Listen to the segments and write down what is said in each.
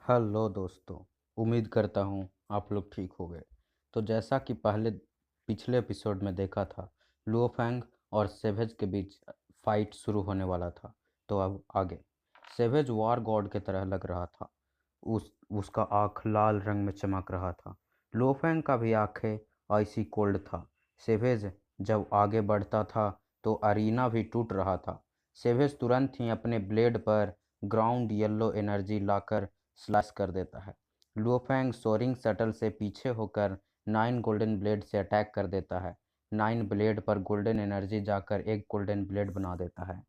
Hello दोस्तों। उम्मीद करता हूँ आप लोग ठीक हो गए। तो जैसा कि पिछले एपिसोड में देखा था, लुओफैंग और सेवेज के बीच फाइट शुरू होने वाला था। तो अब आगे सेवेज वार गॉड की तरह लग रहा था। उसका आँख लाल रंग में चमक रहा था। लुओफैंग का भी आंखें आइसी कोल्ड था। सेवेज जब आगे बढ़ता था तो अरीना भी टूट रहा था। सेवेज तुरंत ही अपने ब्लेड पर ग्राउंड येलो एनर्जी लाकर स्लाइस कर देता है। लुओफैंग सोरिंग शटल से पीछे होकर 9 गोल्डन ब्लेड से अटैक कर देता है। 9 ब्लेड पर गोल्डन एनर्जी जाकर एक गोल्डन ब्लेड बना देता है।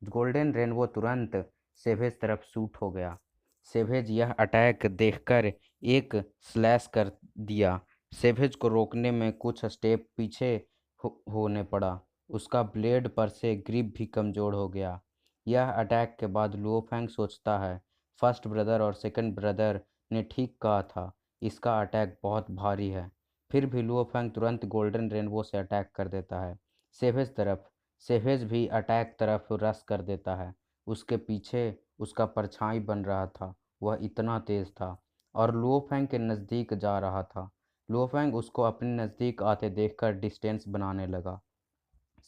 गोल्डन रेनबो तुरंत सेवेज तरफ शूट हो गया। सेवेज यह अटैक देखकर एक स्लैश कर दिया। सेवेज को रोकने में कुछ स्टेप पीछे होने पड़ा। उसका ब्लेड पर से ग्रिप भी कमज़ोर हो गया। यह अटैक के बाद लुओफैंग सोचता है, फर्स्ट ब्रदर और सेकंड ब्रदर ने ठीक कहा था, इसका अटैक बहुत भारी है। फिर भी लुओफैंग तुरंत गोल्डन रेनबो से अटैक कर देता है। सेवेज तरफ सेवेज भी अटैक तरफ रश कर देता है। उसके पीछे उसका परछाई बन रहा था। वह इतना तेज था और लुओफैंग के नज़दीक जा रहा था। लुओफैंग उसको अपने नज़दीक आते देखकर डिस्टेंस बनाने लगा।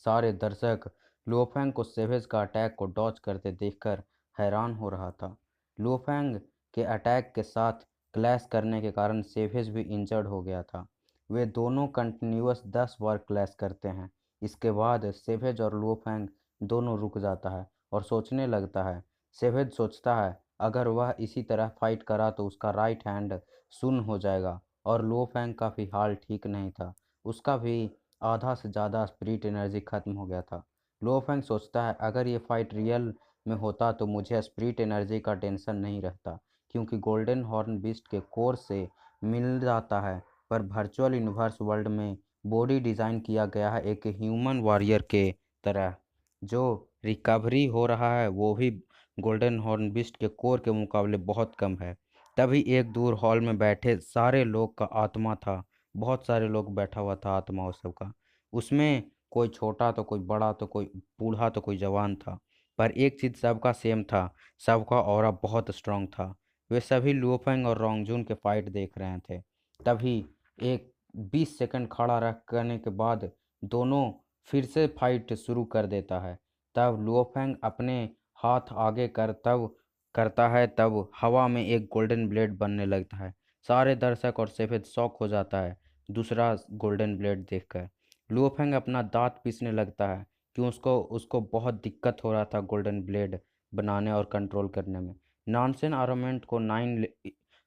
सारे दर्शक लुओफैंग को सेवेज का अटैक को डॉज करते देखकर हैरान हो रहा था। लुओफैंग के अटैक के साथ क्लैश करने के कारण सेवेज भी इंजर्ड हो गया था। वे दोनों कंटिन्यूअस 10 बार क्लैश करते हैं। इसके बाद सेवेज और लुओफैंग दोनों रुक जाता है और सोचने लगता है। सेवेज सोचता है अगर वह इसी तरह फाइट करा तो उसका राइट हैंड सुन्न हो जाएगा और लुओफैंग का भी हाल ठीक नहीं था। उसका भी आधा से ज़्यादा स्पिरिट एनर्जी खत्म हो गया था। लुओफैंग सोचता है अगर ये फाइट रियल में होता तो मुझे स्पिरिट एनर्जी का टेंशन नहीं रहता, क्योंकि गोल्डन हॉर्न बीस्ट के कोर से मिल जाता है। पर वर्चुअल यूनिवर्स वर्ल्ड में बॉडी डिज़ाइन किया गया है एक ह्यूमन वॉरियर के तरह। जो रिकवरी हो रहा है वो भी गोल्डन हॉर्न बीस्ट के कोर के मुकाबले बहुत कम है। तभी एक दूर हॉल में बैठे सारे लोग का आत्मा था। बहुत सारे लोग बैठा हुआ था आत्मा उस सब का। उसमें कोई छोटा तो कोई बड़ा तो कोई बूढ़ा तो कोई जवान था। पर एक चीज़ सबका सेम था, सबका ऑरा बहुत स्ट्रांग था। वे सभी लुओफेंग और रोंगजून के फाइट देख रहे थे। तभी एक 20 सेकंड खड़ा रख करने के बाद दोनों फिर से फाइट शुरू कर देता है। तब लुओफेंग अपने हाथ आगे कर तब करता है, तब हवा में एक गोल्डन ब्लेड बनने लगता है। सारे दर्शक और सफेद शॉक हो जाता है दूसरा गोल्डन ब्लेड देखकर। लुओफेंग अपना दांत पीसने लगता है क्यों उसको उसको बहुत दिक्कत हो रहा था गोल्डन ब्लेड बनाने और कंट्रोल करने में। नॉनसेन आर्मामेंट को 9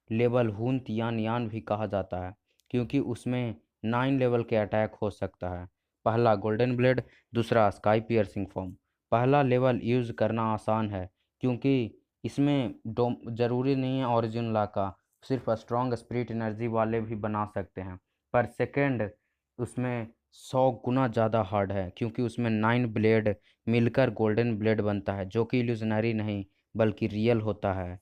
लेवल हुन तियान यान भी कहा जाता है, क्योंकि उसमें 9 लेवल के अटैक हो सकता है। पहला गोल्डन ब्लेड, दूसरा स्काई पियर्सिंग फॉर्म। पहला लेवल यूज़ करना आसान है क्योंकि इसमें ज़रूरी नहीं है ओरिजिन ला का, सिर्फ स्ट्रॉन्ग स्पिरिट एनर्जी वाले भी बना सकते हैं। पर सेकंड उसमें 100 गुना ज़्यादा हार्ड है क्योंकि उसमें 9 ब्लेड मिलकर गोल्डन ब्लेड बनता है, जो कि इल्यूजनरी नहीं बल्कि रियल होता है।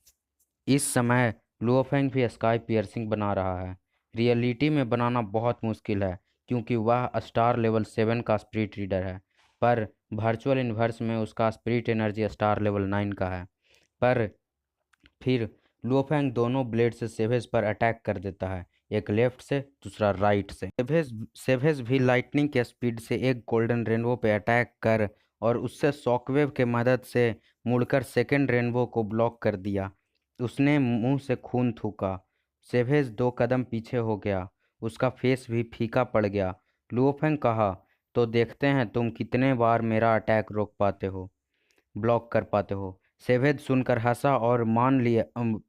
इस समय लुओफेंग भी स्काई पियर्सिंग बना रहा है। रियलिटी में बनाना बहुत मुश्किल है क्योंकि वह स्टार लेवल 7 का स्पिरिट रीडर है। पर वर्चुअल यूनिवर्स में उसका स्पिरिट एनर्जी स्टार लेवल 9 का है। पर फिर लुओफेंग दोनों ब्लेड से सेवेज पर अटैक कर देता है, एक लेफ्ट से दूसरा राइट से। सेवेज भी लाइटनिंग के स्पीड से एक गोल्डन रेनबो पे अटैक कर और उससे शॉकवेव के मदद से मुड़कर सेकंड रेनबो को ब्लॉक कर दिया। उसने मुंह से खून थूका। सेवेज 2 कदम पीछे हो गया। उसका फेस भी फीका पड़ गया। लुओफेंग कहा, तो देखते हैं तुम कितने बार मेरा अटैक रोक पाते हो, ब्लॉक कर पाते हो। सेवेद सुनकर हंसा और मान लिया,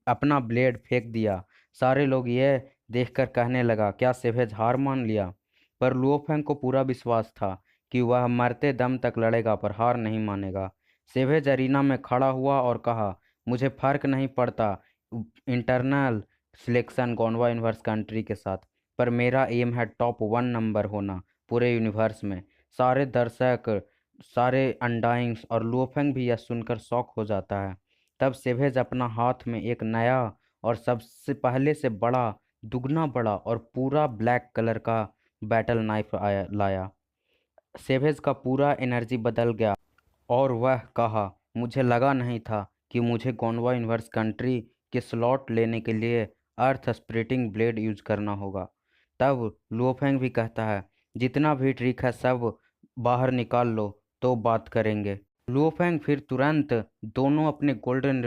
अपना ब्लेड फेंक दिया। सारे लोग यह देखकर कहने लगा क्या सेवेज हार मान लिया। पर लुओफेंग को पूरा विश्वास था कि वह मरते दम तक लड़ेगा पर हार नहीं मानेगा। सेवेज अरीना में खड़ा हुआ और कहा, मुझे फर्क नहीं पड़ता इंटरनल सिलेक्शन गोंडवा यूनिवर्स कंट्री के साथ, पर मेरा एम है टॉप 1 नंबर होना पूरे यूनिवर्स में। सारे दर्शक, सारे अनडाइंग्स और लुओफेंग भी यह सुनकर शॉक हो जाता है। तब सेवेज अपना हाथ में एक नया और सबसे पहले से बड़ा, दुगना बड़ा और पूरा ब्लैक कलर का बैटल नाइफ लाया। सेवेज का पूरा एनर्जी बदल गया और वह कहा, मुझे लगा नहीं था कि मुझे गोंडवा यूनिवर्स कंट्री के स्लॉट लेने के लिए अर्थ स्प्लिटिंग ब्लेड यूज करना होगा। तब लुओफेंग भी कहता है, जितना भी ट्रिक है सब बाहर निकाल लो तो बात करेंगे। लुओफेंग फिर तुरंत दोनों अपने गोल्डन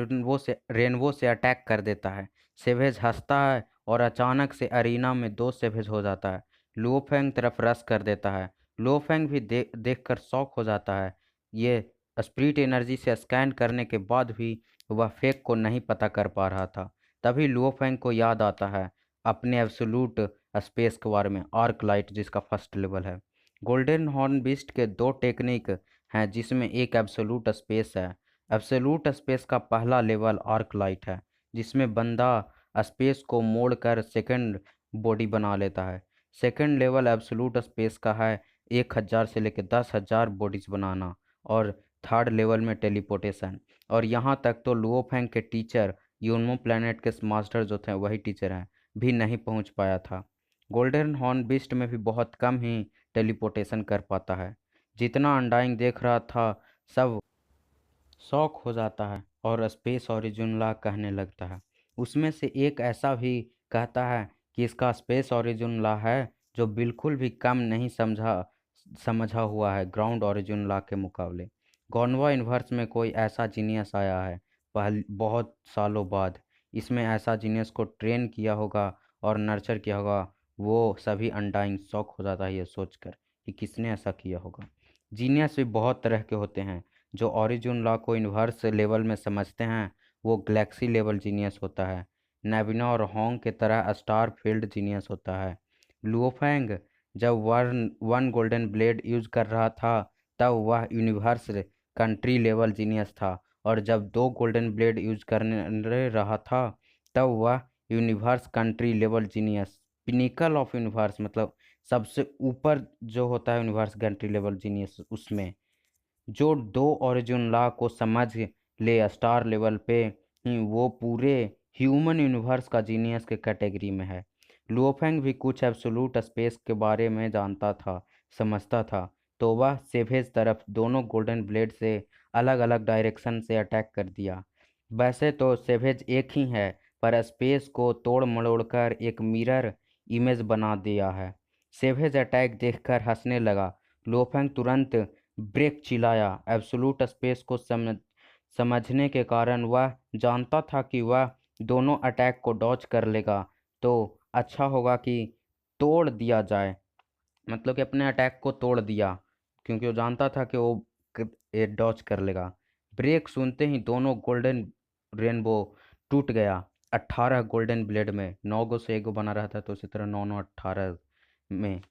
रेनबो से अटैक कर देता है। सेवेज हंसता है और अचानक से अरीना में दो सेवेज हो जाता है। लुओफेंग तरफ रश कर देता है। लुओफेंग भी देखकर शॉक हो जाता है। ये स्पिरिट एनर्जी से स्कैन करने के बाद भी वह फेक को नहीं पता कर पा रहा था। तभी लुओफेंग को याद आता है अपने एब्सोल्यूट स्पेस के बारे में, आर्क लाइट, जिसका फर्स्ट लेवल है। गोल्डन हॉर्न बीस्ट के दो टेक्निक हैं, जिसमें एक एब्सोल्यूट स्पेस है। एब्सोल्यूट स्पेस का पहला लेवल आर्क लाइट है, जिसमें बंदा स्पेस को मोड़कर सेकंड बॉडी बना लेता है। सेकंड लेवल एब्सोल्यूट स्पेस का है 1000 से लेकर 10,000 बॉडीज बनाना। और थर्ड लेवल में टेलीपोर्टेशन। और यहाँ तक तो लुओफेंग के टीचर यूनमो प्लेनेट के मास्टर जो थे, वही टीचर हैं, भी नहीं पहुँच पाया था। गोल्डन हॉर्न बीस्ट में भी बहुत कम ही टेलीपोर्टेशन कर पाता है। जितना अनडाइंग देख रहा था सब शौक हो जाता है और स्पेस ओरिजिन ला कहने लगता है। उसमें से एक ऐसा भी कहता है कि इसका स्पेस ओरिजिन ला है जो बिल्कुल भी कम नहीं समझा हुआ है ग्राउंड ओरिजिन ला के मुकाबले। गॉनवा यूनिवर्स में कोई ऐसा जीनियस आया है बहुत सालों बाद। इसमें ऐसा जीनियस को ट्रेन किया होगा और नर्चर किया होगा। वो सभी अनडाइंग शौक हो जाता है ये सोचकर कि किसने ऐसा किया होगा। जीनियस भी बहुत तरह के होते हैं। जो ओरिजिन लॉ को यूनिवर्स लेवल में समझते हैं वो गैलेक्सी लेवल जीनियस होता है। नेविना और होंग के तरह स्टार फील्ड जीनियस होता है। लुओफेंग जब वन गोल्डन ब्लेड यूज कर रहा था तब वह यूनिवर्स कंट्री लेवल जीनियस था, और जब दो गोल्डन ब्लेड यूज करने रहा था तब वह universe country level genius, pinnacle of universe, मतलब सबसे ऊपर जो होता है यूनिवर्स कंट्री लेवल जीनियस, उसमें जो दो ओरिजिन लॉ को समझ ले स्टार लेवल पे ही वो पूरे ह्यूमन यूनिवर्स का जीनियस के कैटेगरी में है। लुओफेंग भी कुछ एब्सोल्यूट स्पेस के बारे में जानता था, समझता था, तो वह सेवेज तरफ दोनों गोल्डन ब्लेड से अलग अलग डायरेक्शन से अटैक कर दिया। वैसे तो सेवेज एक ही है, पर स्पेस को तोड़ मरोड़ कर एक मिरर इमेज बना दिया है। सेवेज अटैक देखकर हंसने लगा। लुओफेंग तुरंत ब्रेक चिल्लाया। एब्सोल्यूट स्पेस को समझने के कारण वह जानता था कि वह दोनों अटैक को डॉज कर लेगा तो अच्छा होगा कि तोड़ दिया जाए, मतलब कि अपने अटैक को तोड़ दिया, क्योंकि वो जानता था कि वो डॉज कर लेगा। ब्रेक सुनते ही दोनों गोल्डन रेनबो टूट गया। 18 गोल्डन ब्लेड में 9 गो से 1 गो बना रहता, तो उसी तरह 9 9 18 में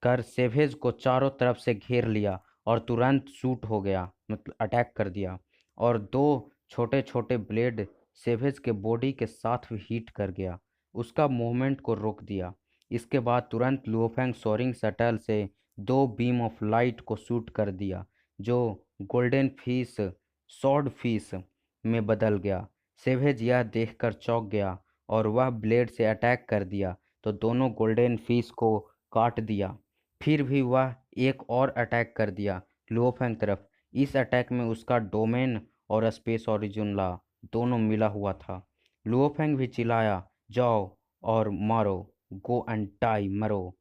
कर सेवेज को चारों तरफ से घेर लिया और तुरंत शूट हो गया, मतलब अटैक कर दिया। और दो छोटे छोटे ब्लेड सेवेज के बॉडी के साथ हीट कर गया, उसका मूवमेंट को रोक दिया। इसके बाद तुरंत लुओफेंग सोरिंग शटल से दो बीम ऑफ लाइट को शूट कर दिया, जो गोल्डन फिश सॉर्ड फिश में बदल गया। सेवेज यह देखकर चौंक गया और वह ब्लेड से अटैक कर दिया तो दोनों गोल्डन फिश को काट दिया। फिर भी वह एक और अटैक कर दिया लुओफेंग तरफ। इस अटैक में उसका डोमेन और स्पेस ओरिजिन ला दोनों मिला हुआ था। लुओफेंग भी चिल्लाया, जाओ और मारो, गो एंड डाई, मरो।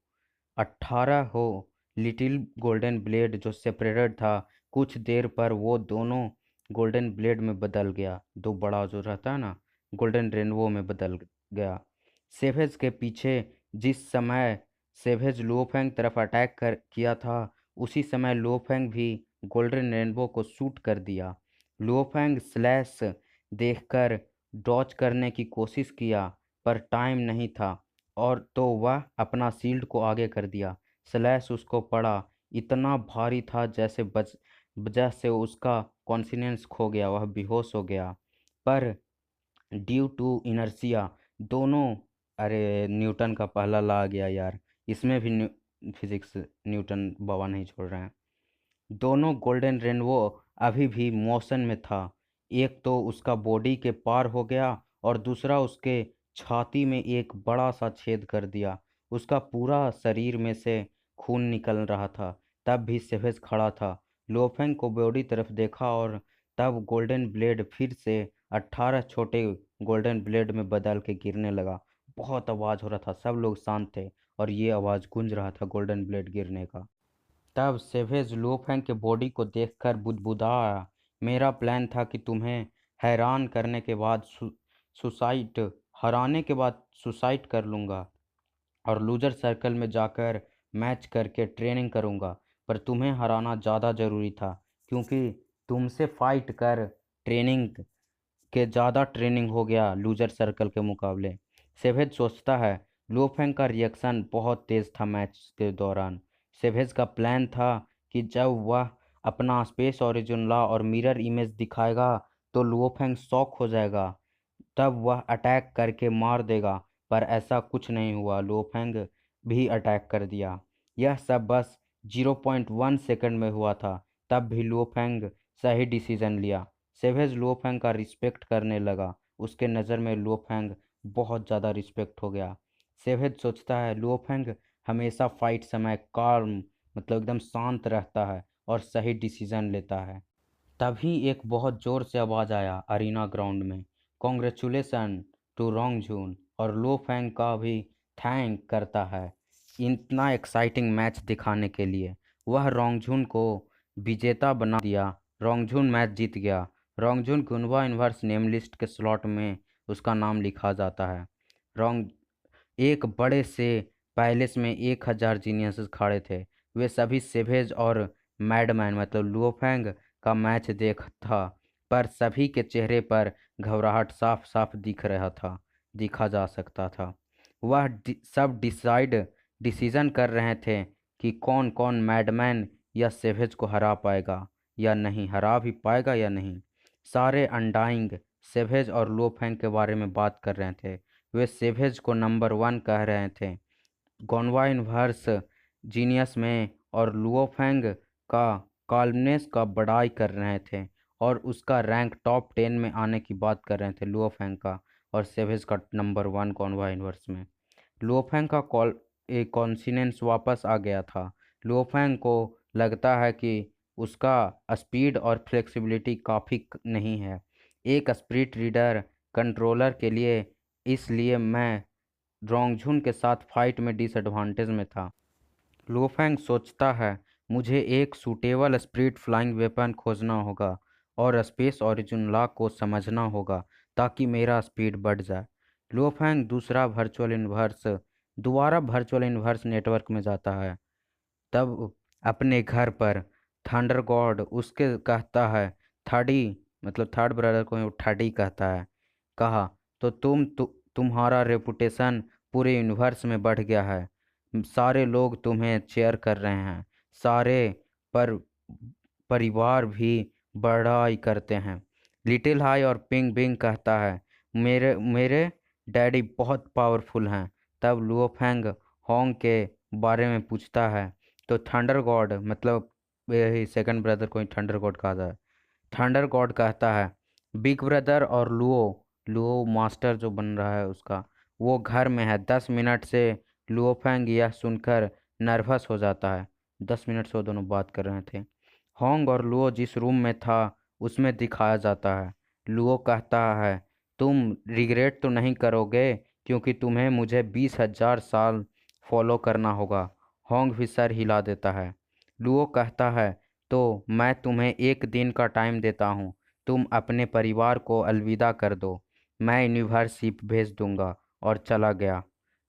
18 हो लिटिल गोल्डन ब्लेड जो सेपरेटेड था, कुछ देर पर वो दोनों गोल्डन ब्लेड में बदल गया। दो बड़ा जो रहता है ना, गोल्डन रेनबो में बदल गया। सेवेज के पीछे जिस समय सेवेज लुओफेंग तरफ अटैक किया था, उसी समय लुओफेंग भी गोल्डन रेनबो को शूट कर दिया। लुओफेंग स्लैश देखकर डॉज करने की कोशिश किया, पर टाइम नहीं था और तो वह अपना शील्ड को आगे कर दिया। स्लैश उसको पड़ा, इतना भारी था जैसे वजह से उसका कॉन्फिडेंस खो गया, वह बेहोश हो गया। पर ड्यू टू इनर्शिया दोनों, अरे न्यूटन का पहला लॉ आ गया यार, इसमें भी फिजिक्स न्यूटन बाबा नहीं छोड़ रहे हैं। दोनों गोल्डन रेनबो अभी भी मोशन में था। एक तो उसका बॉडी के पार हो गया और दूसरा उसके छाती में एक बड़ा सा छेद कर दिया। उसका पूरा शरीर में से खून निकल रहा था। तब भी सेवेज खड़ा था। लोफेंग को बॉडी तरफ देखा और तब गोल्डन ब्लेड फिर से 18 छोटे गोल्डन ब्लेड में बदल के गिरने लगा। बहुत आवाज़ हो रहा था, सब लोग शांत थे और ये आवाज़ गूंज रहा था गोल्डन ब्लेड गिरने का। तब सेवेज लुओफेंग के बॉडी को देखकर बुदबुदाया। मेरा प्लान था कि तुम्हें हैरान करने के बाद सुसाइड हराने के बाद सुसाइड कर लूँगा और लूजर सर्कल में जाकर मैच करके ट्रेनिंग करूँगा, पर तुम्हें हराना ज़्यादा ज़रूरी था क्योंकि तुमसे फाइट कर ट्रेनिंग के ज़्यादा ट्रेनिंग हो गया लूजर सर्कल के मुकाबले। सेवेज सोचता है लुओफेंग का रिएक्शन बहुत तेज़ था मैच के दौरान। सेवेज का प्लान था कि जब वह अपना स्पेस ओरिजिन ला और मिरर इमेज दिखाएगा तो लुओफेंग शॉक हो जाएगा, तब वह अटैक करके मार देगा, पर ऐसा कुछ नहीं हुआ। लुओफेंग भी अटैक कर दिया। यह सब बस 0.1 सेकंड में हुआ था, तब भी लुओफेंग सही डिसीजन लिया। सेवेज लुओफेंग का रिस्पेक्ट करने लगा। उसके नज़र में लुओफेंग बहुत ज़्यादा रिस्पेक्ट हो गया। सेवेज सोचता है लुओफेंग हमेशा फाइट समय काल्म एकदम शांत रहता है और सही डिसीजन लेता है। तभी एक बहुत ज़ोर से आवाज़ आया अरीना ग्राउंड में, कॉन्ग्रेचुलेसन टू रोंगजून, और लो फैंग का भी थैंक करता है इतना एक्साइटिंग मैच दिखाने के लिए। वह रोंगजून को विजेता बना दिया। रोंगजून मैच जीत गया। रोंगजून गुनवा इन्वर्स नेम लिस्ट के स्लॉट में उसका नाम लिखा जाता है। रोंग एक बड़े से पैलेस में 1000 जीनियसेस खड़े थे। वे सभी सेवेज और मैडमैन लुओफेंग का मैच देखा, पर सभी के चेहरे पर घबराहट साफ साफ दिखा जा सकता था। वह सब डिसीजन कर रहे थे कि कौन कौन मैडमैन या सेवेज को हरा भी पाएगा या नहीं। सारे अनडाइंग सेवेज और लुओफेंग के बारे में बात कर रहे थे। वे सेवेज को नंबर 1 कह रहे थे गोनवा इन्वर्स जीनियस में, और लुओफेंग का काल्मनेस का बड़ाई कर रहे थे और उसका रैंक टॉप 10 में आने की बात कर रहे थे लुओफेंग का, और सेवेज का नंबर 1 गोनवा इन्वर्स में। लुओफेंग का कॉन्फिडेंस वापस आ गया था। लुओफेंग को लगता है कि उसका स्पीड और फ्लेक्सिबिलिटी काफ़ी नहीं है एक स्पिरिट रीडर कंट्रोलर के लिए, इसलिए मैं रोंगझुन के साथ फाइट में डिसएडवांटेज में था। लुओफेंग सोचता है मुझे एक सूटेबल स्पिरिट फ्लाइंग वेपन खोजना होगा और स्पेस ओरिजिन लॉ को समझना होगा ताकि मेरा स्पीड बढ़ जाए। लुओफेंग दोबारा वर्चुअल इन्वर्स नेटवर्क में जाता है। तब अपने घर पर थंडर गॉड उसके कहता है थर्डी थर्ड ब्रदर को थर्डी कहता है, कहा तो तुम्हारा रेपुटेशन पूरे यूनिवर्स में बढ़ गया है। सारे लोग तुम्हें चेयर कर रहे हैं। सारे पर परिवार भी बड़ाई करते हैं। लिटिल हाई और पिंग बिंग कहता है मेरे मेरे डैडी बहुत पावरफुल हैं। तब लुओफेंग होंग के बारे में पूछता है तो थंडर गॉड यही सेकंड ब्रदर को ही थंडर गॉड कहा जाए। थंडर गॉड कहता है बिग ब्रदर और लुओ मास्टर जो बन रहा है उसका वो घर में है 10 मिनट से। लुओफेंग यह सुनकर नर्वस हो जाता है। 10 मिनट से वो दोनों बात कर रहे थे। होंग और लुओ जिस रूम में था उसमें दिखाया जाता है। लुओ कहता है तुम रिग्रेट तो नहीं करोगे क्योंकि तुम्हें मुझे 20,000 साल फॉलो करना होगा। होंग भी सर हिला देता है। लुओ कहता है तो मैं तुम्हें 1 दिन का टाइम देता हूँ, तुम अपने परिवार को अलविदा कर दो, मैं यूनिवर्सिटी भेज दूंगा, और चला गया।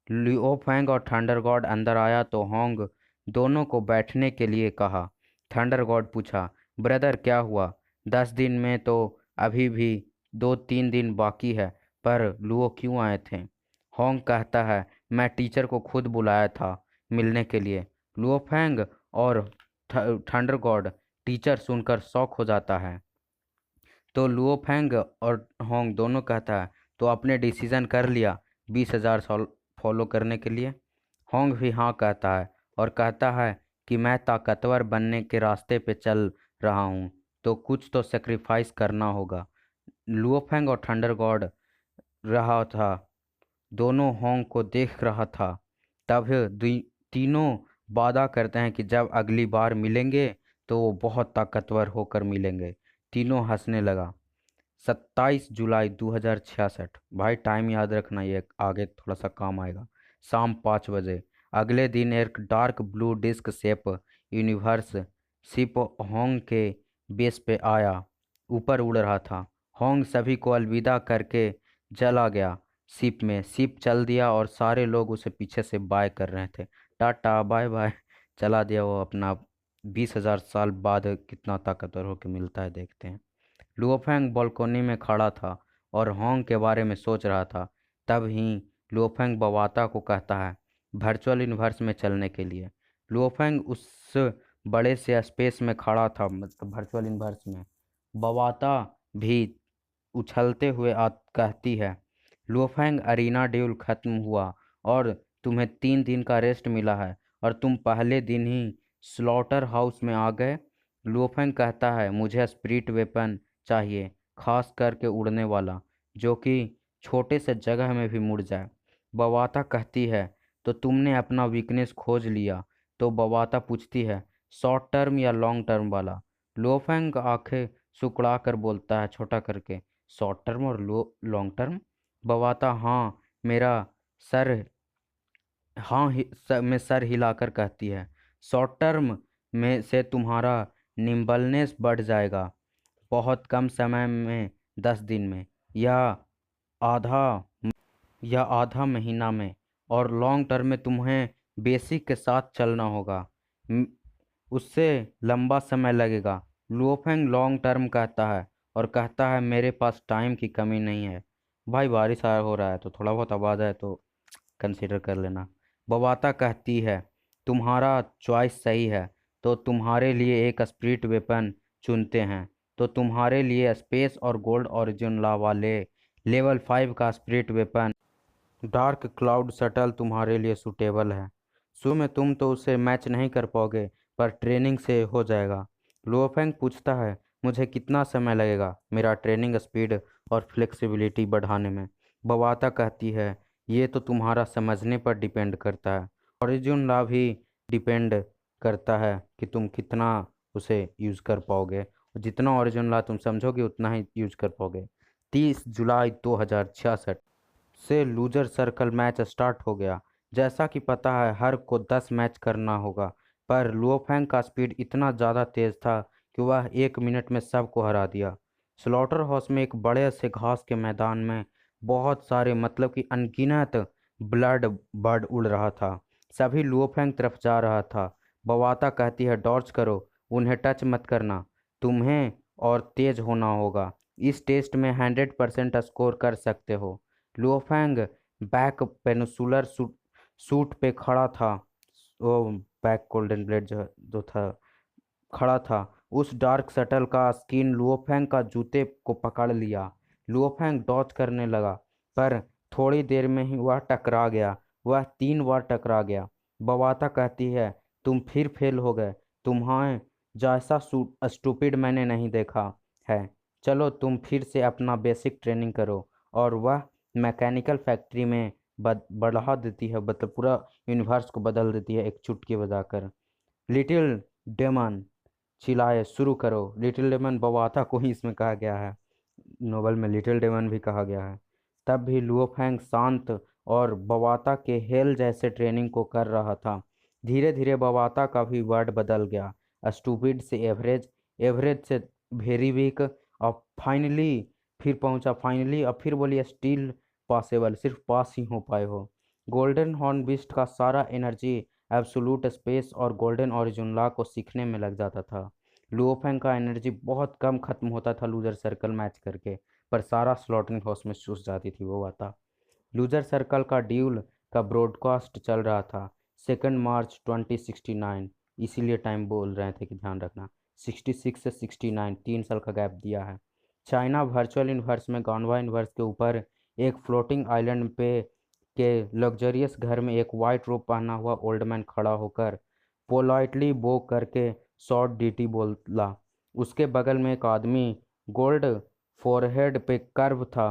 लिओफेंग और थंडर गॉड अंदर आया तो होंग दोनों को बैठने के लिए कहा। थंडर गॉड पूछा ब्रदर क्या हुआ? 10 दिन में तो अभी भी 2-3 दिन बाकी है, पर लुओ क्यों आए थे? होंग कहता है मैं टीचर को खुद बुलाया था मिलने के लिए। लुओफेंग और थंडर गॉड टीचर सुनकर शॉक हो जाता है। तो लुओफेंग और होंग दोनों कहता है तो आपने डिसीजन कर लिया 20,000 साल फॉलो करने के लिए? होंग भी हाँ कहता है और कहता है कि मैं ताकतवर बनने के रास्ते पे चल रहा हूँ तो कुछ तो सेक्रीफाइस करना होगा। लुओफेंग और थंडर गॉड रहा था, दोनों होंग को देख रहा था। तब तीनों वादा करते हैं कि जब अगली बार मिलेंगे तो वो बहुत ताकतवर होकर मिलेंगे। तीनों हंसने लगा। 27 जुलाई 2066। भाई टाइम याद रखना, ये आगे थोड़ा सा काम आएगा। शाम 5 बजे। अगले दिन एक dark blue disc shape universe ship होंग के बेस पे आया, ऊपर उड़ रहा था। होंग सभी को अलविदा करके चला गया शिप में। शिप चल दिया और सारे लोग उसे पीछे से बाय कर रहे थे। टाटा बाय बाय चला दिया वो अपना। 20,000 साल बाद कितना ताकतवर होकर मिलता है, देखते हैं। लुओफेंग बालकोनी में खड़ा था और होंग के बारे में सोच रहा था। तब ही लुओफेंग बवाता को कहता है वर्चुअल यूनिवर्स में चलने के लिए। लुओफेंग उस बड़े से स्पेस में खड़ा था, मतलब वर्चुअल यूनिवर्स में। बवाता भी उछलते हुए कहती है लुओफेंग, अरीना ड्यूल खत्म हुआ और तुम्हें 3 दिन का रेस्ट मिला है और तुम पहले दिन ही स्लॉटर हाउस में आ गए। लुओफेंग कहता है मुझे स्पिरिट वेपन चाहिए, खास करके उड़ने वाला, जो कि छोटे से जगह में भी मुड़ जाए। बवाता कहती है तो तुमने अपना वीकनेस खोज लिया। तो बवाता पूछती है शॉर्ट टर्म या लॉन्ग टर्म वाला। लुओफेंग आंखें सुकड़ा कर बोलता है छोटा करके, शॉर्ट टर्म और लॉन्ग टर्म। बवाता हाँ मेरा सर में सर हिलाकर कहती है शॉर्ट टर्म में से तुम्हारा निम्बलनेस बढ़ जाएगा बहुत कम समय में, 10 दिन में, या आधा आधा महीना में। और लॉन्ग टर्म में तुम्हें बेसिक के साथ चलना होगा, म- उससे लंबा समय लगेगा। लुओफेंग लॉन्ग टर्म कहता है और कहता है मेरे पास टाइम की कमी नहीं है। भाई बारिश आ हो रहा है तो थोड़ा बहुत आवाज़ है तो कंसीडर कर लेना। बवाता कहती है तुम्हारा चॉइस सही है, तो तुम्हारे लिए एक स्पिरिट वेपन चुनते हैं। तो तुम्हारे लिए स्पेस और गोल्ड ओरिजिन ला वाले लेवल 5 का spirit weapon dark cloud shuttle तुम्हारे लिए सूटेबल है। शुरू में तुम तो उसे मैच नहीं कर पाओगे, पर ट्रेनिंग से हो जाएगा। लुओफेंग पूछता है मुझे कितना समय लगेगा मेरा ट्रेनिंग स्पीड और फ्लेक्सिबिलिटी बढ़ाने में। बवाता कहती है ये तो तुम्हारा समझने पर डिपेंड करता है। ओरिजिन ला भी डिपेंड करता है कि तुम कितना उसे यूज़ कर पाओगे। जितना ओरिजिन ला तुम समझोगे उतना ही यूज कर पाओगे। 30 जुलाई 2066 से लूजर सर्कल मैच स्टार्ट हो गया। जैसा कि पता है हर को 10 मैच करना होगा, पर लुओफेंग का स्पीड इतना ज़्यादा तेज था कि वह 1 मिनट में सबको हरा दिया। स्लॉटर हाउस में एक बड़े से घास के मैदान में बहुत सारे, मतलब कि अनगिनत ब्लड बर्ड उड़ रहा था। सभी लुओफेंग तरफ जा रहा था। बवाता कहती है डॉर्च करो, उन्हें टच मत करना, तुम्हें और तेज होना होगा। इस टेस्ट में 100% स्कोर कर सकते हो। लुओफेंग बैक पेनिसुलर सूट पे खड़ा था। वो बैक गोल्डन ब्लेड जो था खड़ा था। उस डार्क शटल का स्किन लुओफेंग का जूते को पकड़ लिया। लुओफेंग डॉज करने लगा, पर थोड़ी देर में ही वह टकरा गया। वह 3 बार टकरा गया। बवाता कहती है तुम फिर फेल हो गए, तुम्हें जैसा स्टूपिड मैंने नहीं देखा है। चलो तुम फिर से अपना बेसिक ट्रेनिंग करो। और वह मैकेनिकल फैक्ट्री में बढ़ा देती है, मतलब पूरा यूनिवर्स को बदल देती है एक चुटकी बजाकर। लिटिल डेमन चिल्लाए शुरू करो। लिटिल डेमन बवाता को ही इसमें कहा गया है, नोवेल में लिटिल डेमन भी कहा गया है। तब भी लुओफेंग शांत और बवाता के हेल जैसे ट्रेनिंग को कर रहा था। धीरे धीरे बवाता का भी वर्ड बदल गया, स्टूपिड से एवरेज, एवरेज से वेरी वीक, और फाइनली फिर पहुंचा फाइनली, और फिर बोलिए स्टिल पॉसिबल, सिर्फ पास ही हो पाए हो। गोल्डन हॉर्न बीस्ट का सारा एनर्जी एब्सोलूट स्पेस और गोल्डन ओरिजिन लॉ को सीखने में लग जाता था। लुओफेंग का एनर्जी बहुत कम खत्म होता था लूजर सर्कल मैच करके, पर सारा स्लॉटिंग हाउस में चूस जाती थी वो बात। लूजर सर्कल का ड्यूल का ब्रॉडकास्ट चल रहा था 2 मार्च 2069। इसीलिए टाइम बोल रहे थे कि ध्यान रखना, 66 से 69, 3 साल का गैप दिया है। चाइना वर्चुअल यूनिवर्स में गानवा यूनिवर्स के ऊपर एक फ्लोटिंग आइलैंड पे के लग्जरियस घर में एक वाइट रोब पहना हुआ ओल्ड मैन खड़ा होकर पोलाइटली बो करके शॉर्ट डीटी बोला। उसके बगल में एक आदमी, गोल्ड फोरहेड पे कर्व था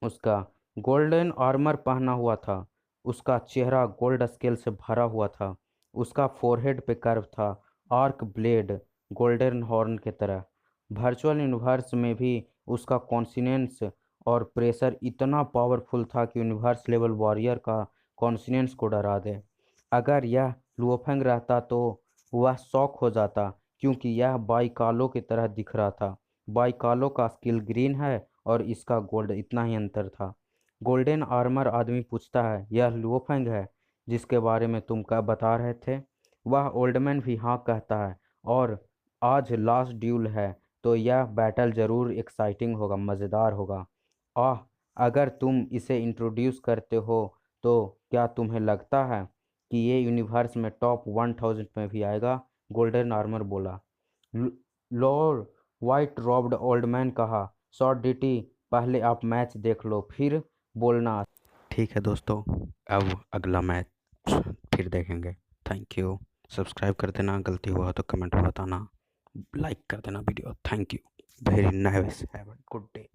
उसका, गोल्डन आर्मर पहना हुआ था। उसका चेहरा गोल्ड स्केल से भरा हुआ था। उसका फोरहेड पे कर्व था, आर्क ब्लेड गोल्डन हॉर्न की तरह। वर्चुअल यूनिवर्स में भी उसका कॉन्फिडेंस और प्रेशर इतना पावरफुल था कि यूनिवर्स लेवल वॉरियर का कॉन्फिडेंस को डरा दे। अगर यह लुओफेंग रहता तो वह शॉक हो जाता, क्योंकि यह बाइकालो की तरह दिख रहा था। बाइकालो का स्किल ग्रीन है और इसका गोल्ड, इतना ही अंतर था। गोल्डन आर्मर आदमी पूछता है, यह लुओफेंग है जिसके बारे में तुम क्या बता रहे थे? वह ओल्डमैन भी हाँ कहता है, और आज लास्ट ड्यूल है तो यह बैटल जरूर एक्साइटिंग होगा, मज़ेदार होगा। आह, अगर तुम इसे इंट्रोड्यूस करते हो तो क्या तुम्हें लगता है कि ये यूनिवर्स में टॉप 1000 में भी आएगा? गोल्डन आर्मर बोला। Lord white robbed old man कहा, शॉर्ट डीटी, पहले आप मैच देख लो फिर बोलना। ठीक है दोस्तों, अब अगला मैच फिर देखेंगे। Thank you. सब्सक्राइब कर देना, गलती हुआ तो कमेंट में बताना, लाइक कर देना video. Thank you very nice, have a good day.